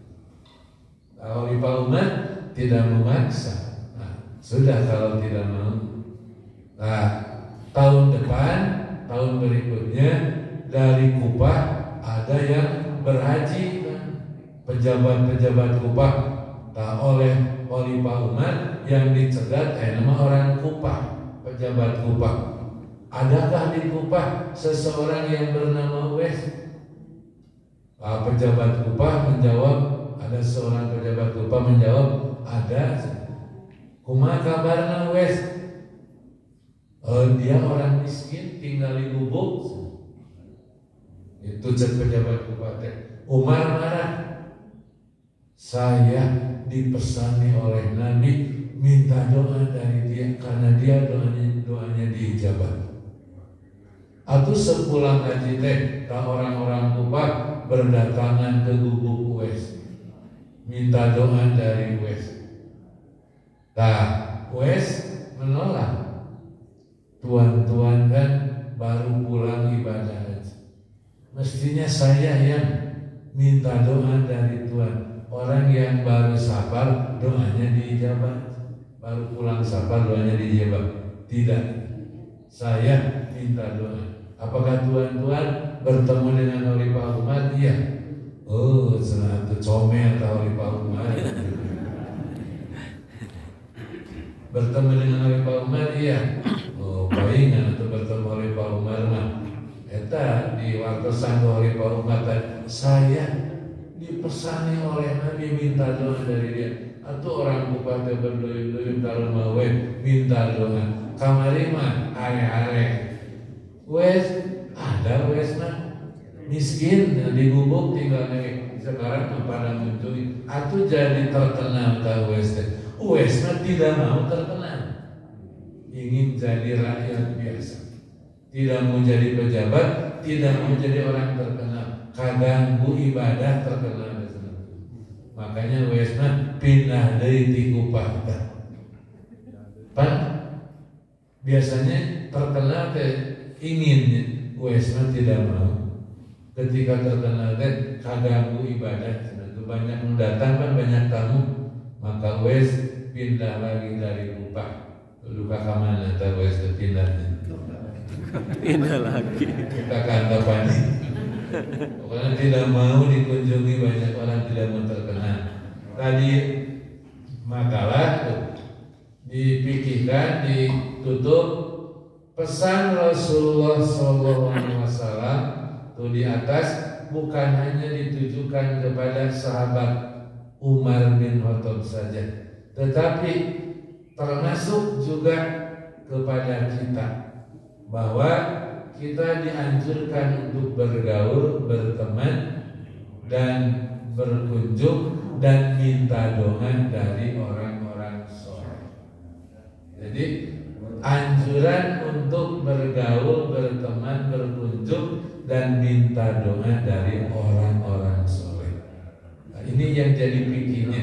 S3: Kalau Pak Umar tidak memaksa. Nah, sudah kalau tidak mau. Nah, tahun depan, tahun berikutnya dari Kupah ada yang berhaji, pejabat-pejabat Kupah. Nah, oleh Pak Umar yang dicegat nama orang Kupah, pejabat Kupah. Adakah di Kupah seseorang yang bernama Uwais? Nah, pejabat Kupah menjawab, ada seorang pejabat Kupah menjawab, ada. Kumaha kabarna Uwais? Dia orang miskin tinggal di gubuk. Itu cek pejabat Kupah. Umar marah. Saya dipesani oleh Nabi minta doa dari dia karena dia doanya diijabah. Atau sepulang haji orang-orang Kupah berdatangan ke gubuk Uwais minta doa dari Uwais. Nah, Uwais menolak. Tuan-tuan kan baru pulang ibadah haji. Mestinya saya yang minta doa dari Tuan. Orang yang baru safar doanya diijabah. Baru pulang safar doanya diijabah. Tidak. Saya minta doa. Apakah tuan-tuan bertemu dengan wali Pak Umar? Iya. Oh, senang tu comel kau wali Pak Umar. Bertemu dengan wali Pak Umar? Iya. Oh, palingan untuk bertemu wali Pak Umar mah. Eta di wartosan wali Pak Umar saya dipesani oleh Nabi minta doa dari dia. Atau orang Kupah berduyun-duyun kalau mau minta doa. Kamari mah are-are. Uwais ada Uwais mah miskin di gubuk tinggal sekarang pada muncul. Atau jadi terkenal ke Uwais. Uwais mah tidak mau terkenal. Ingin jadi rakyat biasa. Tidak mau jadi pejabat, tidak mau jadi orang terkenal. Kaganggu ibadah terkenal. Makanya Uwais mah pindah dari Kupah. Pan biasanya terkenal teh inginnya, wesna tidak mau. Ketika terkenal teh kaganggu ibadah, banyak mendatang kan banyak tamu, maka wes pindah lagi dari lupa. Lupa kemana teh wes pindah.
S2: Pindah lagi.
S3: Kita kanda panik. Pokoknya tidak mau dikunjungi banyak orang, tidak mau terkenal. Tadi makalah dipikirkan, ditutup pesan Rasulullah SAW tuh di atas bukan hanya ditujukan kepada sahabat Umar bin Khattab saja, tetapi termasuk juga kepada kita, bahwa kita dianjurkan untuk bergaul, berteman, dan berkunjung dan minta doa dari orang-orang soleh. Jadi anjuran untuk bergaul, berteman, berkunjung, dan minta doa dari orang-orang soleh. Nah, ini yang jadi pikirnya,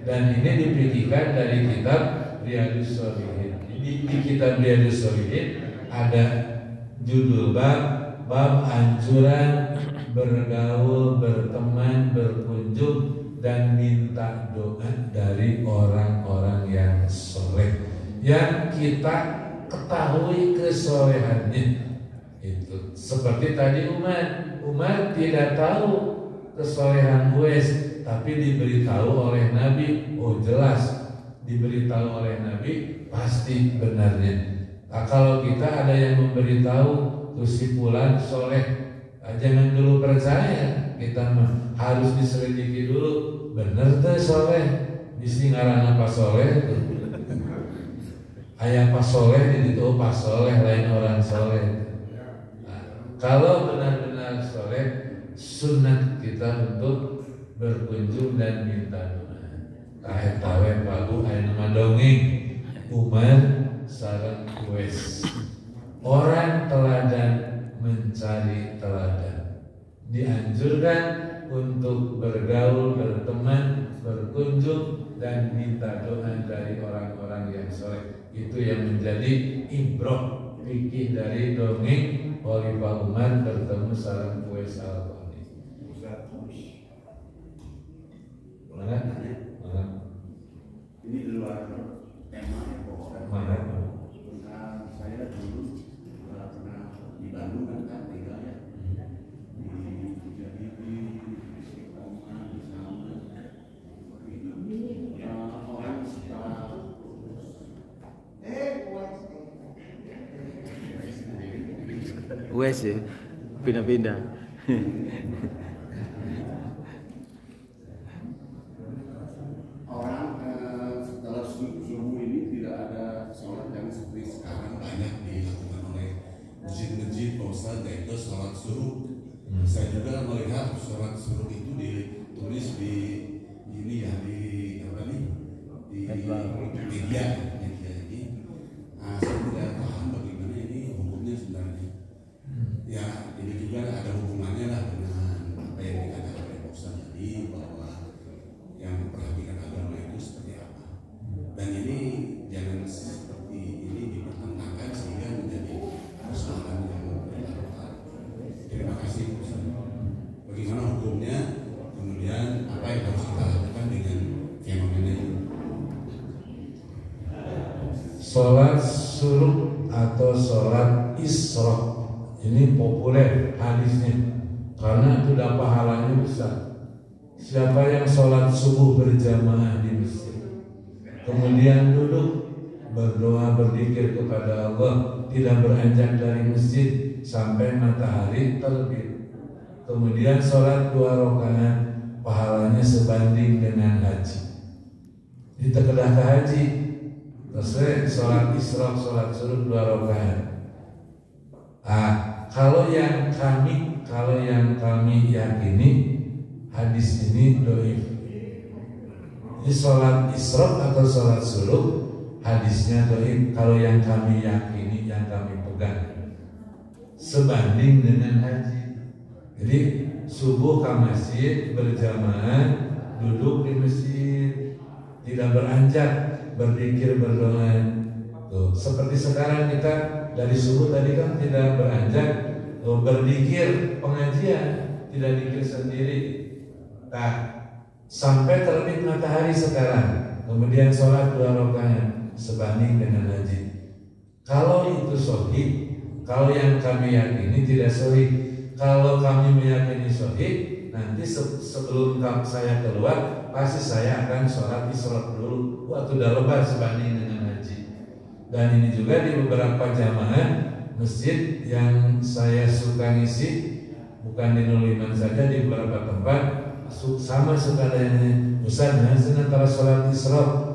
S3: dan ini dipikirkan dari kitab Riyadhus Shalihin. Di kitab Riyadhus Shalihin ada judul bab anjuran bergaul, berteman, berkunjung, dan minta doa dari orang-orang yang soleh, yang kita ketahui kesolehannya. Itu seperti tadi Umar tidak tahu kesolehan Uwais, tapi diberitahu oleh Nabi. Oh jelas diberitahu oleh Nabi pasti benarnya. Nah, kalau kita ada yang memberitahu kesimpulan soleh, jangan dulu percaya, kita mah harus diselidiki dulu, bener tuh soleh, bisi ngaran apa soleh tuh. Ayah pas soleh itu pas soleh, lain orang soleh. Kalau benar-benar soleh, sunat kita untuk berkunjung dan minta doa. Kayak tawe bagu, ayat nama dongeng Umar sareng Uwais. Orang teladan mencari teladan. Dianjurkan untuk bergaul, berteman, berkunjung, dan minta doa dari orang-orang yang soleh. Itu yang menjadi ibrah fikih dari dongeng Khalifah Umar bertemu sareng Uwais al-Qarni. Mana?
S4: Ini di luar tema yang pokoknya.
S3: Mana?
S4: Karena saya dulu pernah di Bandung kan tinggalnya di jadi di Istiqomah di sana. Orang secara
S2: Wes ya, pindah-pindah.
S4: orang setelah subuh ini tidak ada sholat yang seperti sekarang banyak dilakukan oleh masjid-masjid Ustaz, yaitu sholat suruh. Saya juga melihat sholat suruh itu ditulis di ini ya, di apa nih, di media ini. Saya tidak paham bagaimana ini hukumnya sebenarnya. Ya ini juga ada hubungannya lah dengan apa yang dikatakan oleh Ustaz tadi, bahwa yang memperhatikan agama itu seperti apa. Dan ini jangan seperti ini dipertentangkan sehingga menjadi persoalan yang berlarut-larut. Terima kasih Ustaz. Bagaimana hukumnya, kemudian apa yang harus kita lakukan dengan fenomena ini?
S3: Sholat suruh atau sholat isra ini populer hadisnya, karena itu dapat pahalanya besar. Siapa yang sholat subuh berjamaah di masjid, kemudian duduk berdoa berzikir kepada Allah, tidak beranjak dari masjid sampai matahari terbit, kemudian sholat 2 rakaat, pahalanya sebanding dengan haji. Kita kedah ke haji, terus sholat isra, sholat suruh 2 rakaat. Kalau yang kami yakini hadis ini dhaif. Ini sholat isra atau sholat suruh hadisnya dhaif. Kalau yang kami yakini, yang kami pegang, sebanding dengan haji. Jadi subuh ke masjid berjamaah, duduk di masjid, tidak beranjak, berzikir, berdoa. Tuh, seperti sekarang kita dari subuh tadi kan tidak beranjak berzikir pengajian, tidak zikir sendiri. Nah, sampai terbit matahari sekarang, kemudian sholat 2 rakaat sebanding dengan haji. Kalau itu sahih, kalau yang kami yakini tidak sahih. Kalau kami meyakini sahih, nanti sebelum saya keluar, pasti saya akan sholat isyraq dulu waktu udah lebar sebanding dengan haji. Dan ini juga di beberapa jamaah masjid yang saya suka ngisi, bukan di Nurul Iman saja, di beberapa tempat sama suka adanya Ustaz, antara sholat isyraq.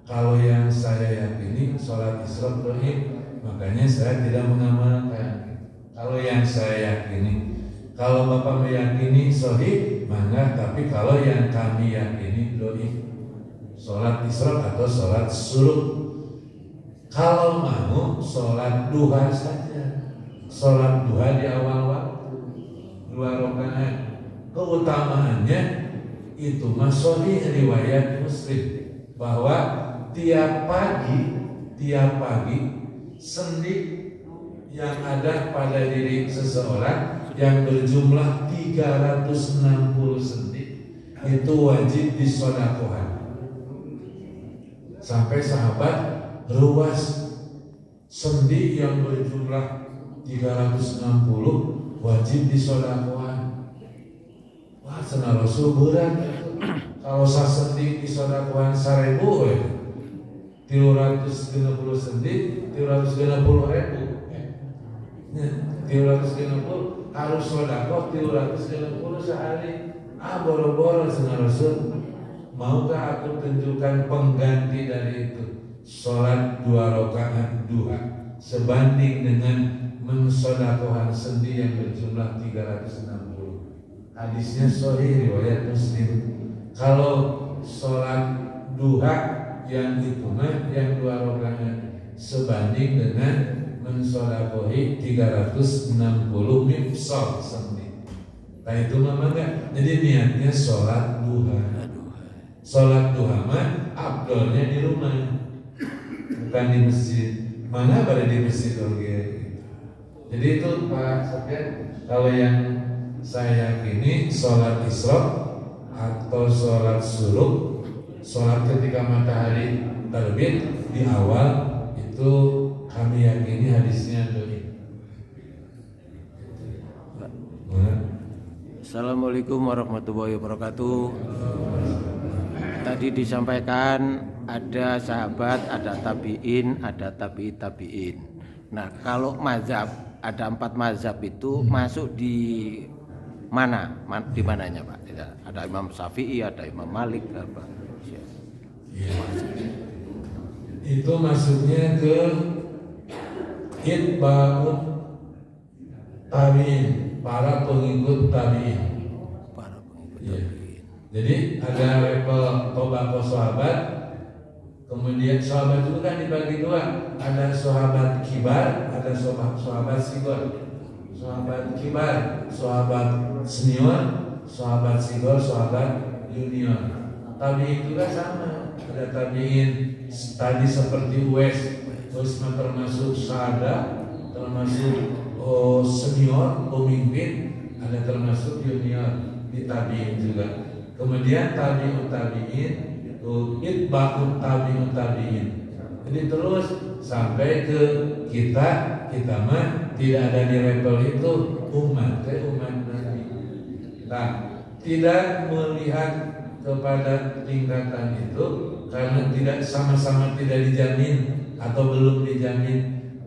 S3: Kalau yang saya yakini sholat isyraq doib, makanya saya tidak mengamalkan. Kalau yang saya yakini, kalau Bapak meyakini sahih, maka, tapi kalau yang kami yakini doib, sholat isyraq atau sholat suruh. Kalau mau sholat duha saja, sholat duha di awal waktu 2 rakaat. Keutamaannya itu sahih riwayat Muslim bahwa tiap pagi sendi yang ada pada diri seseorang yang berjumlah 360 sendi itu wajib disedekahkan. Sampai sahabat ruas sendi yang berjumlah 360 wajib disedekahkan. Wah, cenah Rasul berat. Kalau sasendi disedekahkan 1000 360 sendi 360 ribu. 360 harus sedekah 360 sehari. Boro-boro cenah Rasul. Maukah aku tunjukkan pengganti dari itu? Sholat 2 rakaat duha sebanding dengan mensedekahkan sendi yang berjumlah 360. Hadisnya sahih riwayat Muslim. Kalau sholat duha yang itu yang 2 rakaat sebanding dengan mensedekahi 360 mifsal sendi. Nah itu enggak. Jadi niatnya sholat duha. Sholat duha mah afdolnya di rumah, bukan di masjid. Mana pada di masjid oke. Jadi itu Pak Sofyan, kalau yang saya yakini sholat isyraq atau sholat suruh, sholat ketika matahari terbit di awal itu kami yakini hadisnya doib.
S2: Assalamualaikum warahmatullahi wabarakatuh. Tadi disampaikan ada sahabat, ada tabi'in, ada tabi'in. Nah, kalau mazhab ada 4 mazhab itu masuk di mana? Di mananya Pak? Ada Imam Syafi'i, ada Imam Malik, apa?
S3: Ya. Itu masuknya ke itba'ut tabi'in, para pengikut tabi'in. Ya. Jadi ada level tobaqo sahabat, kemudian sahabat itu kan dibagi 2, ada sahabat kibar, ada sahabat sigor. Sahabat kibar, sahabat senior, sahabat sigor, sahabat junior. Tabi'in juga sama, ada tabi'in tadi seperti Uwais, terus termasuk sahabat, termasuk senior, pemimpin, ada termasuk junior di tabi'in juga. Kemudian tabi'ut tabi'in itu itba'ut tabi'ut tabi'in. Jadi terus sampai ke kita mah tidak ada di level itu umat Nabi. Nah, tidak melihat kepada tingkatan itu karena tidak sama-sama tidak dijamin atau belum dijamin.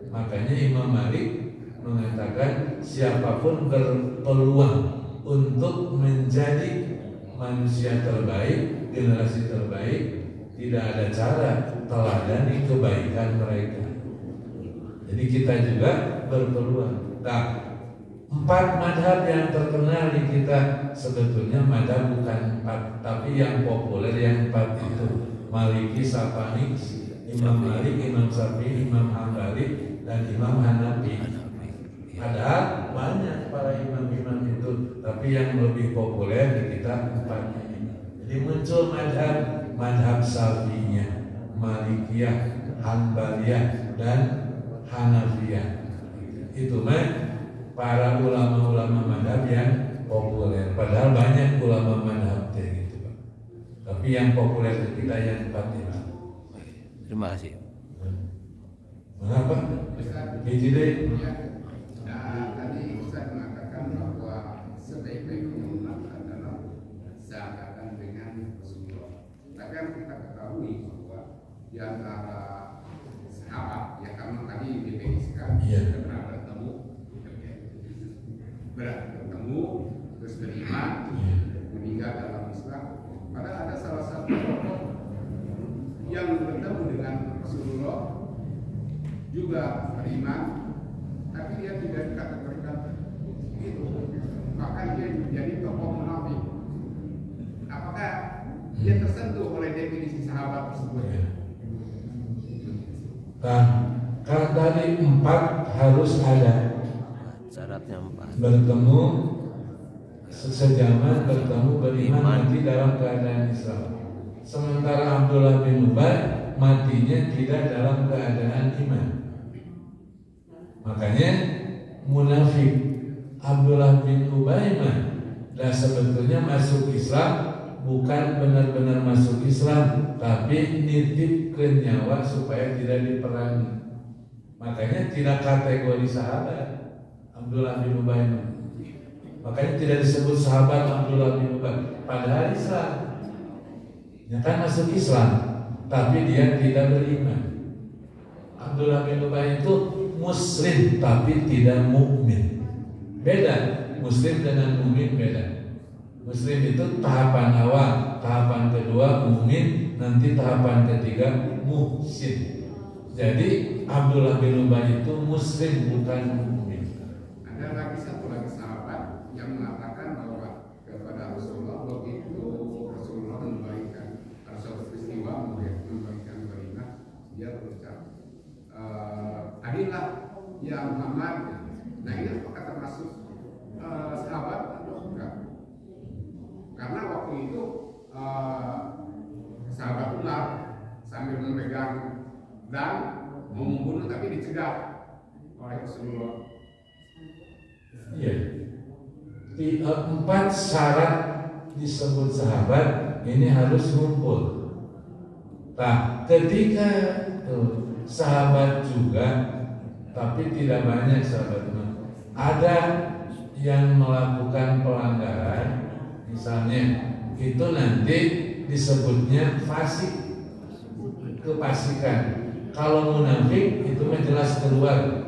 S3: Makanya Imam Malik mengatakan siapapun berpeluang untuk menjadi manusia terbaik, generasi terbaik, tidak ada cara teladani kebaikan mereka. Jadi kita juga berpeluang. Nah, 4 madhab yang terkenal di kita sebetulnya madhab bukan 4, tapi yang populer yang 4 itu Maliki, Syafi'i, Imam Malik, Imam Syafi'i, Imam Hambali, dan Imam Hanafi. Ada banyak para imam-imam itu, tapi yang lebih populer di kita 4 ini. Jadi muncul madhab Syafi'iyah, Malikiyah, Hanbaliyah, dan Hanafiyah. Itu mah para ulama-ulama madhab yang populer. Padahal banyak ulama madhab gitu, Pak. Tapi yang populer kita yang 4 imam.
S2: Terima kasih.
S3: Mengapa? Hiji deh.
S5: Tadi Ustaz mengatakan bahwa sebaik-baiknya umat adalah seakan dengan Rasulullah. Tapi yang kita ketahui bahwa di antara sahabat, ya karena tadi didefinisikan bertemu, terus beriman, meninggal dalam Islam. Padahal ada salah satu tokoh yang bertemu dengan Rasulullah juga beriman, tapi dia tidak dikategorikan itu, maka dia menjadi tokoh munafik. Apakah dia tersentuh oleh definisi sahabat tersebut?
S3: Nah, kalau tadi 4 harus ada.
S2: Syaratnya 4.
S3: Bertemu sejaman, bertemu beriman, mati dalam keadaan Islam. Sementara Abdullah bin Ubay matinya tidak dalam keadaan iman. Makanya munafik. Abdullah bin Ubay dan sebetulnya masuk Islam, bukan benar-benar masuk Islam, tapi nitip ke nyawa supaya tidak diperangi. Makanya tidak kategori sahabat Abdullah bin Ubay. Makanya tidak disebut sahabat Abdullah bin Ubay. Padahal Islam, ya kan masuk Islam, tapi dia tidak beriman. Abdullah bin Ubay itu Muslim tapi tidak mukmin. Beda, Muslim dengan mukmin beda. Muslim itu tahapan awal, tahapan kedua mukmin, nanti tahapan ketiga muhsin. Jadi Abdullah bin Ubay itu Muslim bukan mukmin.
S5: Ada lagi satu lagi sahabat yang mengatakan bahwa kepada Rasulullah begitu Rasulullah memberikan suatu peristiwa memberikan kalimat, dia berucap, "Adillah ya Muhammad." Nah ini apakah termasuk sahabat atau enggak? Karena waktu itu sahabat Umar sambil memegang dan mau membunuh tapi dicegah oleh Rasulullah.
S3: Iya. 4 syarat disebut sahabat ini harus ngumpul. Nah, ketika sahabat juga, tapi tidak banyak sahabat, ada yang melakukan pelanggaran, misalnya itu nanti disebutnya fasik, kefasikan. Kalau munafik itu jelas keluar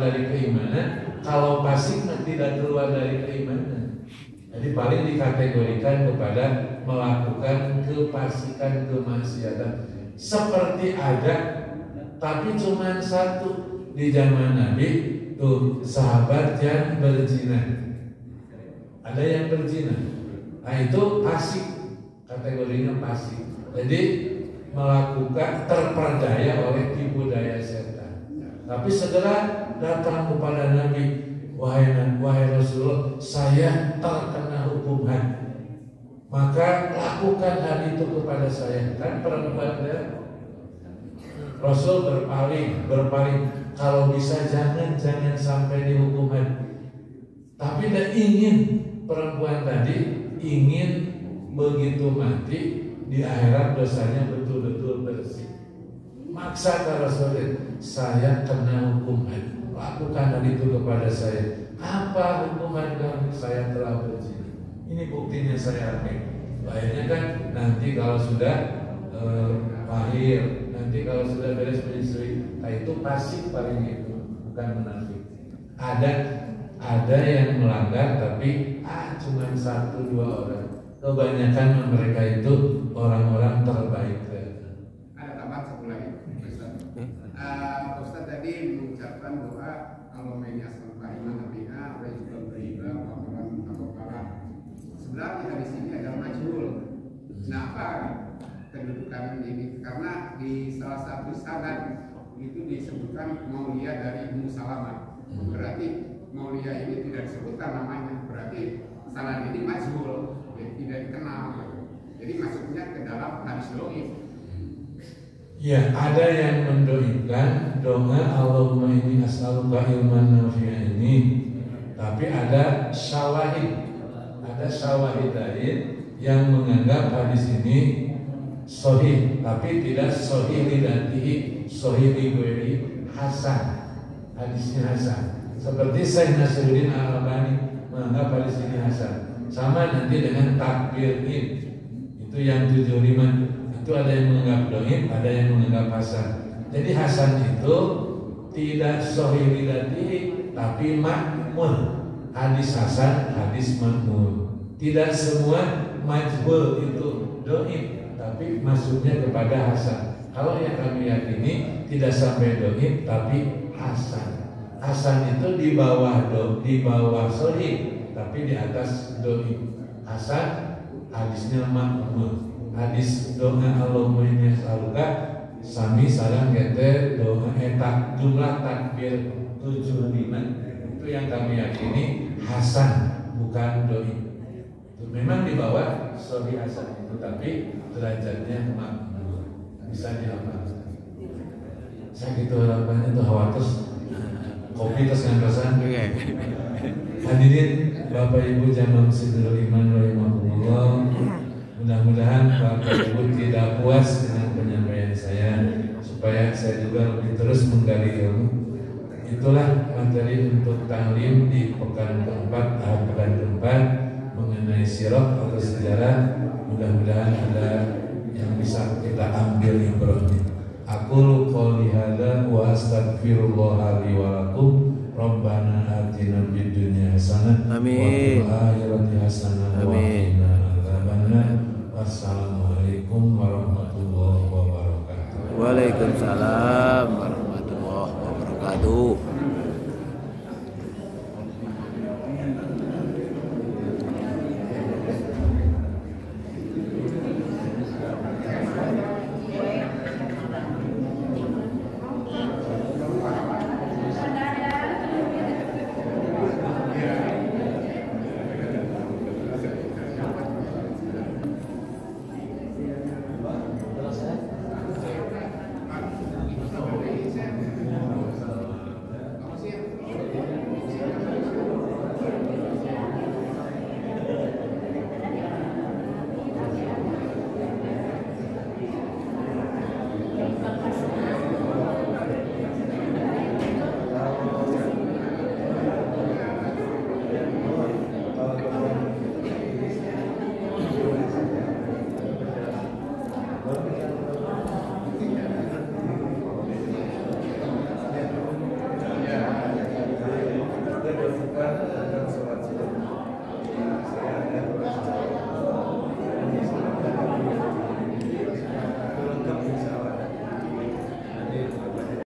S3: dari keimanan. Kalau fasik tidak keluar dari keimanan. Jadi paling dikategorikan kepada melakukan kefasikan, kemaksiatan. Seperti ada, tapi cuma satu di zaman Nabi tuh sahabat yang berzina. Ada yang berzina. Nah itu fasik, kategorinya fasik. Jadi melakukan terperdaya oleh tipu daya setan. Tapi segera datang kepada Nabi, wahai Rasulullah, saya terkena hukum had. Maka lakukan hal itu kepada saya. Kan perempuan ya? Rasul berpaling. Kalau bisa jangan sampai dihukum had. Tapi tidak ingin perempuan tadi ingin begitu mati di akhirat dosanya betul-betul bersih. Maksa ke Rasulullah, saya kena hukum had. Lakukan hal itu kepada saya. Apa hukuman kamu? Saya telah berzina. Ini buktinya saya akui. Akhirnya kan nanti kalau sudah lahir, nanti kalau sudah beres menyusui, nah itu pasti paling itu, bukan munafik. Ada yang melanggar tapi cuma 1-2 orang. Kebanyakan mereka itu orang-orang terbaik.
S5: Ada tambahan satu lagi, Ustaz. Ustaz tadi mengucapkan doa Allahumma as'aluka imanan nabi'ah wa rizqan thayyiban wa amalan mutaqabbalan. Sebenarnya di sini ada majhul. Nah, apa kedudukan ini? Karena di salah satu sanad itu disebutkan Mauliyah dari Ummu Salamah. Berarti Mauliyah ini tidak disebutkan namanya. Berarti sanad ini majhul, tidak dikenal. Jadi masuknya ke dalam hadis dhaif.
S3: Ya, ada yang mendoakan doa Allahumma inni as'aluka ilman nafi'an ini, tapi ada syawahid lain yang menganggap hadis ini sahih, tapi tidak sahih lidatihi, sahih lighairi, hasan, hadisnya hasan. Seperti Syekh Nasiruddin Al-Albani menganggap hadis ini hasan. Sama nanti dengan takbirin, itu yang 75. Itu ada yang menganggap dhaif, ada yang menganggap hasan. Jadi hasan itu tidak sahih lidatihi, tapi makmul. Hadis hasan, hadis makmul. Tidak semua majhul itu dhaif, tapi masuknya kepada hasan. Kalau yang kami yakini tidak sampai dhaif tapi hasan. Hasan itu di bawah sahih, tapi di atas dhaif. Hasan hadisnya makmul. Hadis doa Allahumma inni as'aluka sami sareng kete doa jumlah takbir 75 itu yang kami yakini hasan, bukan dhaif. Itu memang di bawah sahih hasan itu, tapi derajatnya makmul, bisa dihafal. Saya gitu harapannya tuh khawatir kopi terus ngantosan. Hadirin Bapak Ibu jamaah Masjidil Iman rahimakumullah. Mudah-mudahan Bapak Ibu tidak puas dengan penyampaian saya, supaya saya juga lebih terus menggali ilmu. Itulah materi untuk taklim di pekan keempat mengenai sirah atau sejarah. Mudah-mudahan ada yang bisa kita ambil ibrahnya. Aku qouli hadza wa astaghfirullah li wa lakum. Rabbana atina fid dunya hasanah wa fil akhirati hasanah wa qina adzabannar. Assalamualaikum warahmatullahi wabarakatuh.
S2: Waalaikumsalam.